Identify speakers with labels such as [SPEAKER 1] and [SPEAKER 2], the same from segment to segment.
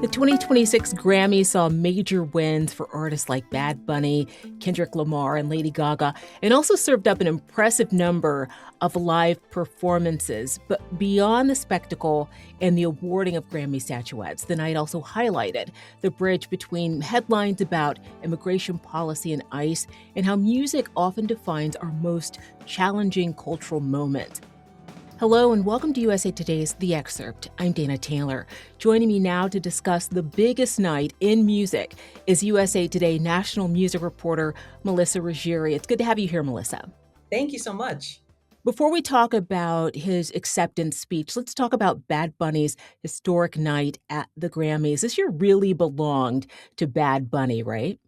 [SPEAKER 1] The 2026 Grammy saw major wins for artists like Bad Bunny, Kendrick Lamar, and Lady Gaga, and also served up an impressive number of live performances. But beyond the spectacle and the awarding of Grammy statuettes, the night also highlighted the bridge between headlines about immigration policy and ICE and how music often defines our most challenging cultural moment. Hello and welcome to USA Today's The Excerpt. I'm Dana Taylor. Joining me now to discuss the biggest night in music is USA Today national music reporter Melissa Ruggieri. It's good to have you here, Melissa.
[SPEAKER 2] Thank you so much.
[SPEAKER 1] Before we talk about his acceptance speech, let's talk about Bad Bunny's historic night at the Grammys. This year really belonged to Bad Bunny, right?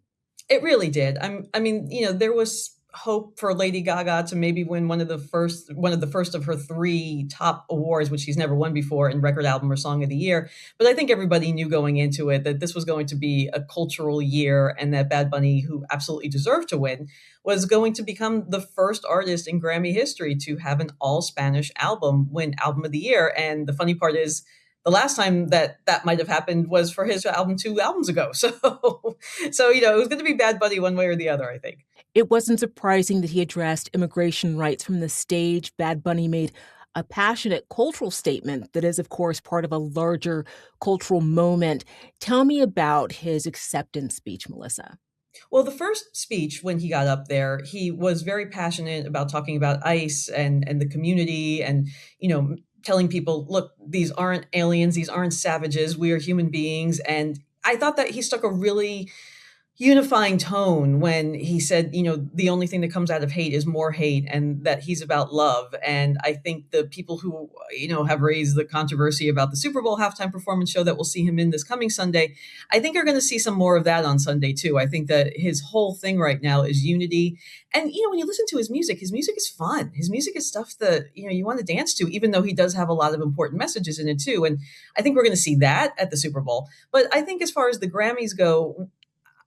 [SPEAKER 2] It really did. There was hope for Lady Gaga to maybe win one of the first of her three top awards, which she's never won before, in Record Album or Song of the Year. But I think everybody knew going into it that this was going to be a cultural year and that Bad Bunny, who absolutely deserved to win, was going to become the first artist in Grammy history to have an all Spanish album win Album of the Year. And the funny part is, the last time that might have happened was for his album 2 albums ago. So it was going to be Bad Bunny one way or the other, I think.
[SPEAKER 1] It wasn't surprising that he addressed immigration rights from the stage. Bad Bunny made a passionate cultural statement that is, of course, part of a larger cultural moment. Tell me about his acceptance speech, Melissa.
[SPEAKER 2] Well, the first speech, when he got up there, he was very passionate about talking about ICE and the community and, telling people, look, these aren't aliens, these aren't savages, we are human beings. And I thought that he struck a really unifying tone when he said, the only thing that comes out of hate is more hate, and that he's about love. And I think the people who, have raised the controversy about the Super Bowl halftime performance show that we'll see him in this coming Sunday, I think are going to see some more of that on Sunday too. I think that his whole thing right now is unity. And, when you listen to his music is fun. His music is stuff that, you want to dance to, even though he does have a lot of important messages in it too. And I think we're going to see that at the Super Bowl. But I think as far as the Grammys go,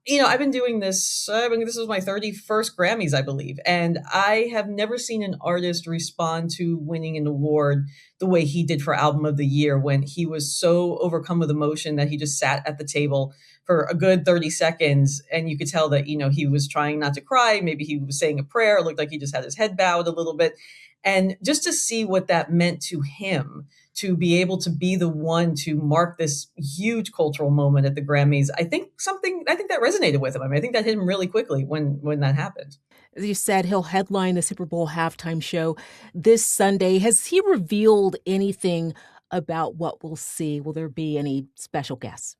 [SPEAKER 2] I've been doing this. This is my 31st Grammys, I believe. And I have never seen an artist respond to winning an award the way he did for Album of the Year, when he was so overcome with emotion that he just sat at the table for a good 30 seconds. And you could tell that, he was trying not to cry. Maybe he was saying a prayer. It looked like he just had his head bowed a little bit. And just to see what that meant to him, to be able to be the one to mark this huge cultural moment at the Grammys, I think that resonated with him. I think that hit him really quickly when that happened.
[SPEAKER 1] As you said, he'll headline the Super Bowl halftime show this Sunday. Has he revealed anything about what we'll see? Will there be any special guests?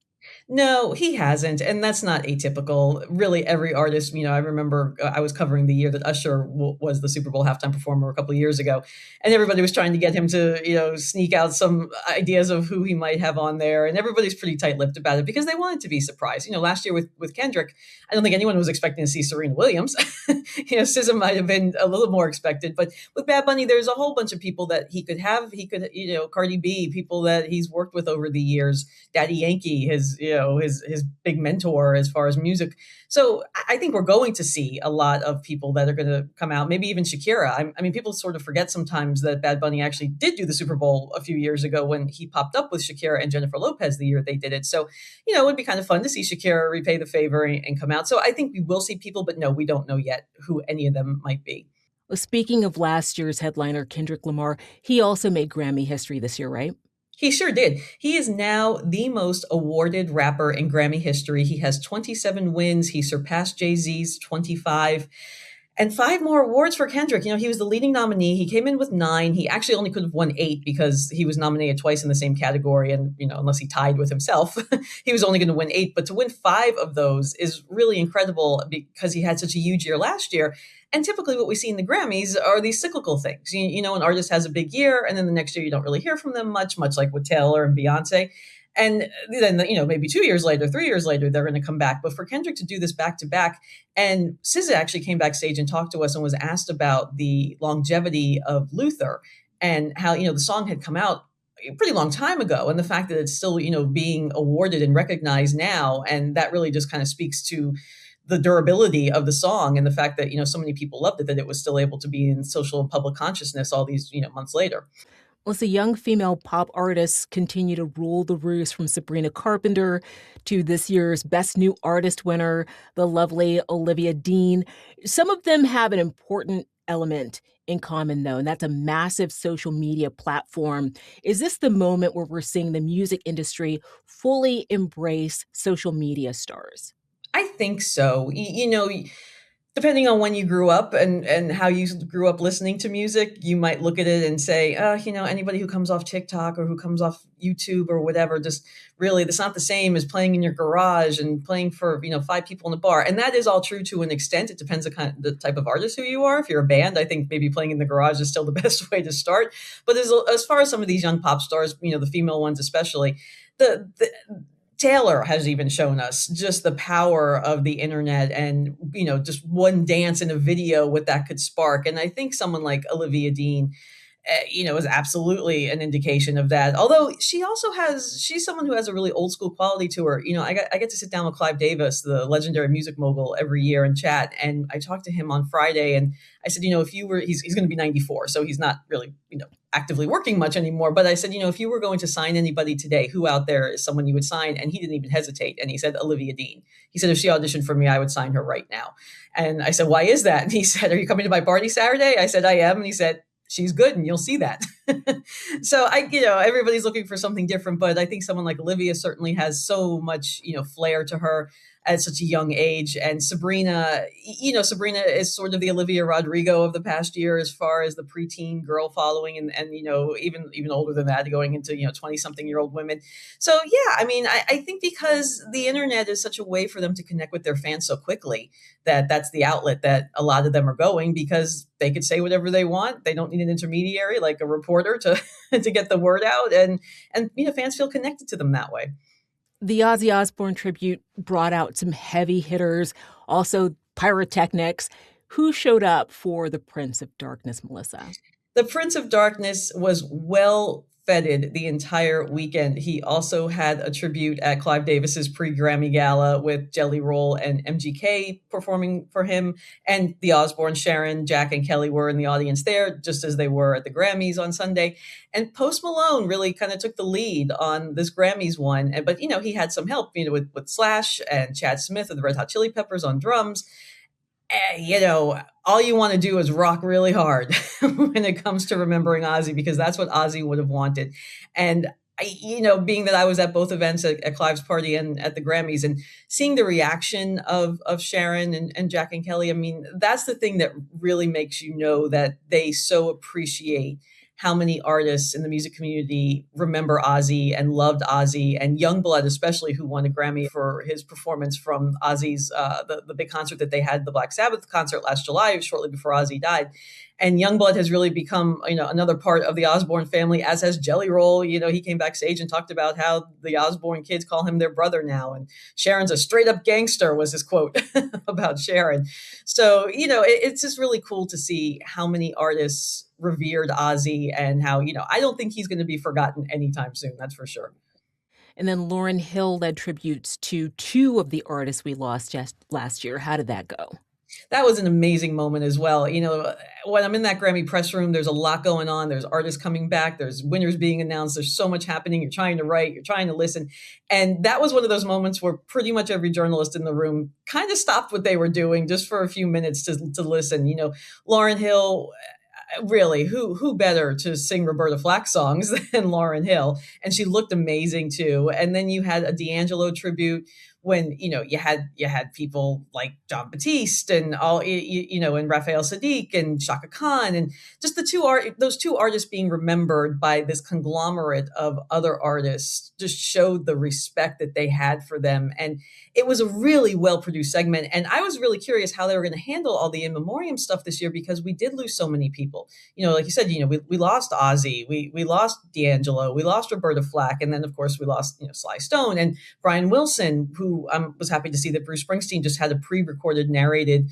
[SPEAKER 2] No, he hasn't, and that's not atypical. Really, every artist, I remember I was covering the year that Usher was the Super Bowl halftime performer a couple of years ago, and everybody was trying to get him to, sneak out some ideas of who he might have on there, and everybody's pretty tight-lipped about it because they wanted to be surprised. Last year with Kendrick, I don't think anyone was expecting to see Serena Williams. SZA might have been a little more expected, but with Bad Bunny, there's a whole bunch of people that he could have. He could, Cardi B, people that he's worked with over the years, Daddy Yankee, his big mentor as far as music. So I think we're going to see a lot of people that are going to come out, maybe even Shakira. People sort of forget sometimes that Bad Bunny actually did do the Super Bowl a few years ago when he popped up with Shakira and Jennifer Lopez the year they did it. So, it would be kind of fun to see Shakira repay the favor and come out. So I think we will see people, but no, we don't know yet who any of them might be.
[SPEAKER 1] Well, speaking of last year's headliner, Kendrick Lamar, he also made Grammy history this year, right?
[SPEAKER 2] He sure did. He is now the most awarded rapper in Grammy history. He has 27 wins. He surpassed Jay-Z's 25. And 5 more awards for Kendrick. He was the leading nominee. He came in with 9. He actually only could have won 8 because he was nominated twice in the same category. And, unless he tied with himself, he was only going to win 8. But to win 5 of those is really incredible because he had such a huge year last year. And typically what we see in the Grammys are these cyclical things. An artist has a big year and then the next year you don't really hear from them much like with Taylor and Beyonce. And then, maybe 2 years later, 3 years later, they're going to come back. But for Kendrick to do this back to back, and SZA actually came backstage and talked to us and was asked about the longevity of Luther and how, the song had come out a pretty long time ago, and the fact that it's still, being awarded and recognized now. And that really just kind of speaks to the durability of the song and the fact that, so many people loved it, that it was still able to be in social and public consciousness all these, months later.
[SPEAKER 1] Well, so young female pop artists continue to rule the roost, from Sabrina Carpenter to this year's Best New Artist winner, the lovely Olivia Dean. Some of them have an important element in common, though, and that's a massive social media platform. Is this the moment where we're seeing the music industry fully embrace social media stars?
[SPEAKER 2] I think so. Depending on when you grew up and how you grew up listening to music, you might look at it and say, anybody who comes off TikTok or who comes off YouTube or whatever, just really, that's not the same as playing in your garage and playing for, five people in a bar. And that is all true to an extent. It depends on the type of artist who you are. If you're a band, I think maybe playing in the garage is still the best way to start. But as far as some of these young pop stars, the female ones especially, the Taylor has even shown us just the power of the internet and, just one dance in a video, what that could spark. And I think someone like Olivia Dean, is absolutely an indication of that. Although she's someone who has a really old school quality to her. I get to sit down with Clive Davis, the legendary music mogul, every year and chat. And I talked to him on Friday, and I said, if you were, he's going to be 94, so he's not really, actively working much anymore. But I said, if you were going to sign anybody today, who out there is someone you would sign? And he didn't even hesitate. And he said, Olivia Dean. He said, if she auditioned for me, I would sign her right now. And I said, why is that? And he said, are you coming to my party Saturday? I said, I am. And he said, she's good and you'll see that. So everybody's looking for something different, but I think someone like Olivia certainly has so much, flair to her at such a young age. And Sabrina is sort of the Olivia Rodrigo of the past year as far as the preteen girl following and even older than that, going into, 20 something year old women. So yeah, I think because the internet is such a way for them to connect with their fans so quickly, that's the outlet that a lot of them are going, because they could say whatever they want. They don't need an intermediary like a reporter to to get the word out, and fans feel connected to them that way.
[SPEAKER 1] The Ozzy Osbourne tribute brought out some heavy hitters, also pyrotechnics. Who showed up for the Prince of Darkness, Melissa?
[SPEAKER 2] The Prince of Darkness was well feted the entire weekend. He also had a tribute at Clive Davis's pre-Grammy gala with Jelly Roll and MGK performing for him, and the Osbourne, Sharon, Jack, and Kelly were in the audience there, just as they were at the Grammys on Sunday. And Post Malone really kind of took the lead on this Grammys one, but he had some help, with Slash and Chad Smith of the Red Hot Chili Peppers on drums. All you want to do is rock really hard when it comes to remembering Ozzy, because that's what Ozzy would have wanted. And being that I was at both events, at Clive's party and at the Grammys, and seeing the reaction of Sharon and Jack and Kelly, that's the thing that really makes you know that they so appreciate how many artists in the music community remember Ozzy and loved Ozzy, and Youngblood especially, who won a Grammy for his performance from Ozzy's the big concert that they had, the Black Sabbath concert last July, shortly before Ozzy died. And Youngblood has really become, another part of the Osbourne family, as has Jelly Roll. He came backstage and talked about how the Osbourne kids call him their brother now. And Sharon's a straight up gangster, was his quote about Sharon. So, it's just really cool to see how many artists revered Ozzy, and how, I don't think he's going to be forgotten anytime soon. That's for sure.
[SPEAKER 1] And then Lauryn Hill led tributes to two of the artists we lost just last year. How did that go?
[SPEAKER 2] That was an amazing moment as well. When I'm in that Grammy press room, there's a lot going on. There's artists coming back. There's winners being announced. There's so much happening. You're trying to write. You're trying to listen. And that was one of those moments where pretty much every journalist in the room kind of stopped what they were doing just for a few minutes to listen. Lauryn Hill, really, who better to sing Roberta Flack songs than Lauryn Hill? And she looked amazing too. And then you had a D'Angelo tribute, when you had people like John Batiste and all, and Raphael Sadiq and Shaka Khan, and just those two artists being remembered by this conglomerate of other artists just showed the respect that they had for them. And it was a really well produced segment. And I was really curious how they were going to handle all the in memoriam stuff this year, because we did lose so many people. Like you said, we lost Ozzy, we lost D'Angelo, we lost Roberta Flack, and then of course we lost Sly Stone and Brian Wilson, who I was happy to see that Bruce Springsteen just had a pre-recorded, narrated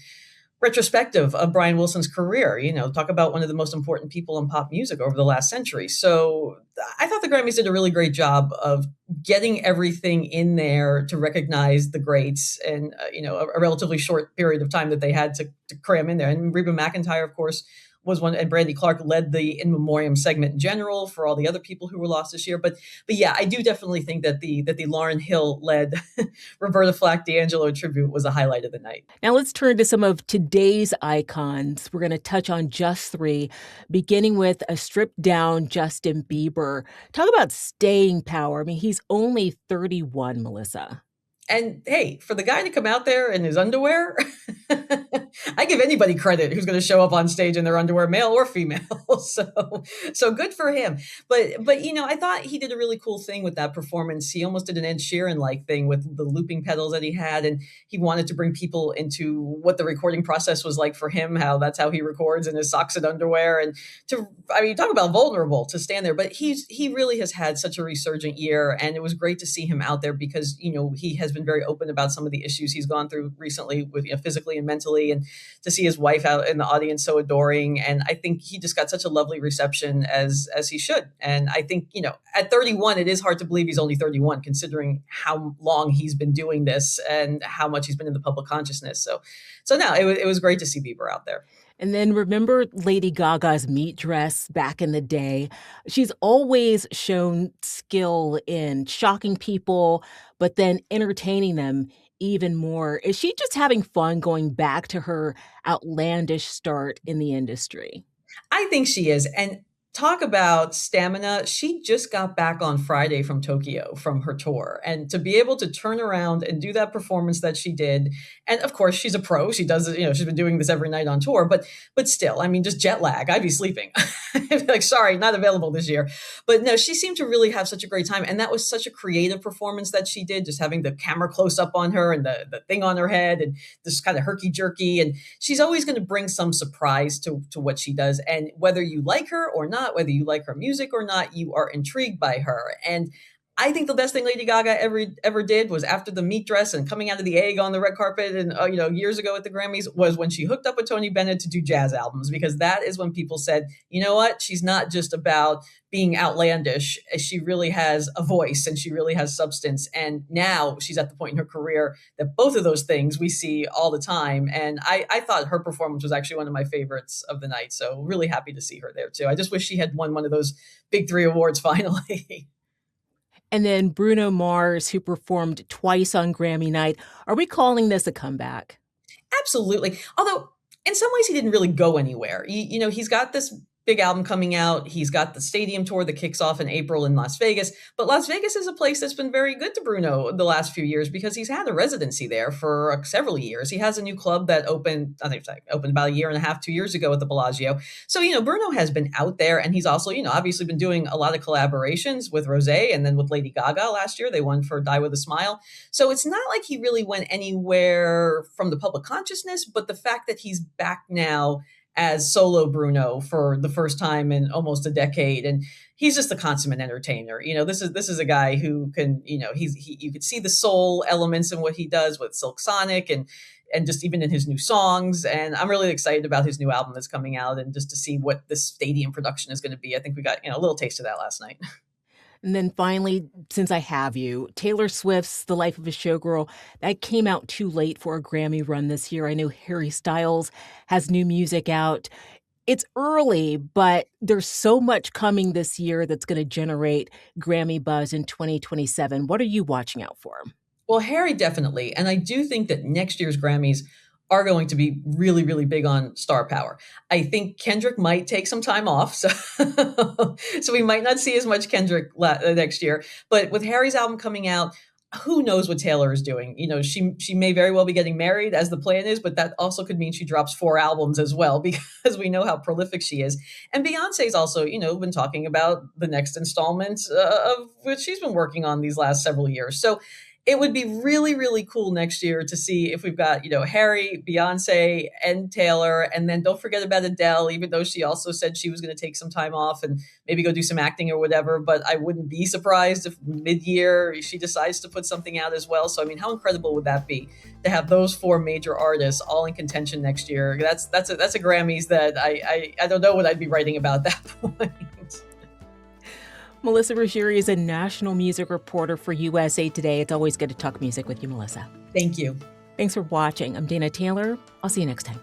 [SPEAKER 2] retrospective of Brian Wilson's career. Talk about one of the most important people in pop music over the last century. So I thought the Grammys did a really great job of getting everything in there to recognize the greats, and a relatively short period of time that they had to cram in there. And Reba McEntire, of course, was one, and Brandy Clark led the in memoriam segment in general for all the other people who were lost this year. But yeah, I do definitely think that the Lauryn Hill led Roberta Flack D'Angelo tribute was a highlight of the night.
[SPEAKER 1] Now let's turn to some of today's icons. We're going to touch on just three, beginning with a stripped down Justin Bieber. Talk about staying power. I mean, he's only 31, Melissa.
[SPEAKER 2] And hey, for the guy to come out there in his underwear, I give anybody credit who's going to show up on stage in their underwear, male or female. So good for him. But I thought he did a really cool thing with that performance. He almost did an Ed Sheeran like thing with the looping pedals that he had, and he wanted to bring people into what the recording process was like for him. That's how he records in his socks and underwear, and talk about vulnerable to stand there. But he really has had such a resurgent year, and it was great to see him out there because he has been very open about some of the issues he's gone through recently with physically and mentally, and to see his wife out in the audience so adoring. And I think he just got such a lovely reception as he should. And I think, at 31, it is hard to believe he's only 31, considering how long he's been doing this and how much he's been in the public consciousness. So no, it was great to see Bieber out there.
[SPEAKER 1] And then remember Lady Gaga's meat dress back in the day? She's always shown skill in shocking people, but then entertaining them even more. Is she just having fun going back to her outlandish start in the industry?
[SPEAKER 2] I think she is. And talk about stamina. She just got back on Friday from Tokyo from her tour. And to be able to turn around and do that performance that she did. And of course, she's a pro. She does it, she's been doing this every night on tour. But still, just jet lag. I'd be sleeping. I'd be like, sorry, not available this year. But no, she seemed to really have such a great time. And that was such a creative performance that she did, just having the camera close up on her and the thing on her head and this kind of herky jerky. And she's always going to bring some surprise to what she does. And whether you like her or not, whether you like her music or not, you are intrigued by her. And I think the best thing Lady Gaga ever did was after the meat dress and coming out of the egg on the red carpet and years ago at the Grammys was when she hooked up with Tony Bennett to do jazz albums, because that is when people said, you know what, she's not just about being outlandish. She really has a voice and she really has substance. And now she's at the point in her career that both of those things we see all the time. And I thought her performance was actually one of my favorites of the night. So really happy to see her there too. I just wish she had won one of those big three awards finally.
[SPEAKER 1] And then Bruno Mars, who performed twice on Grammy night. Are we calling this a comeback?
[SPEAKER 2] Absolutely. Although in some ways he didn't really go anywhere. He's got this big album coming out. He's got the stadium tour that kicks off in April in Las Vegas. But Las Vegas is a place that's been very good to Bruno the last few years because he's had a residency there for several years. He has a new club that opened, I think opened about a year and a half, 2 years ago at the Bellagio. So, Bruno has been out there, and he's also, obviously been doing a lot of collaborations with Rosé and then with Lady Gaga last year. They won for Die With a Smile. So it's not like he really went anywhere from the public consciousness, but the fact that he's back now as solo Bruno for the first time in almost a decade. And he's just a consummate entertainer. This is a guy who can, you could see the soul elements in what he does with Silk Sonic and just even in his new songs. And I'm really excited about his new album that's coming out and just to see what the stadium production is going to be. I think we got a little taste of that last night.
[SPEAKER 1] And then finally, since I have you, Taylor Swift's The Life of a Showgirl, that came out too late for a Grammy run this year. I know Harry Styles has new music out. It's early, but there's so much coming this year that's going to generate Grammy buzz in 2027. What are you watching out for?
[SPEAKER 2] Well, Harry, definitely. And I do think that next year's Grammys are going to be really, really big on star power. I think Kendrick might take some time off. So we might not see as much Kendrick next year. But with Harry's album coming out, who knows what Taylor is doing? She may very well be getting married as the plan is, but that also could mean she drops 4 albums as well, because we know how prolific she is. And Beyonce's also, been talking about the next installment of which she's been working on these last several years. So it would be really, really cool next year to see if we've got, Harry, Beyonce, and Taylor. And then don't forget about Adele, even though she also said she was going to take some time off and maybe go do some acting or whatever. But I wouldn't be surprised if mid-year she decides to put something out as well. So, how incredible would that be to have those 4 major artists all in contention next year? That's a Grammys that I don't know what I'd be writing about at that point.
[SPEAKER 1] Melissa Ruggieri is a national music reporter for USA Today. It's always good to talk music with you, Melissa.
[SPEAKER 2] Thank you.
[SPEAKER 1] Thanks for watching. I'm Dana Taylor. I'll see you next time.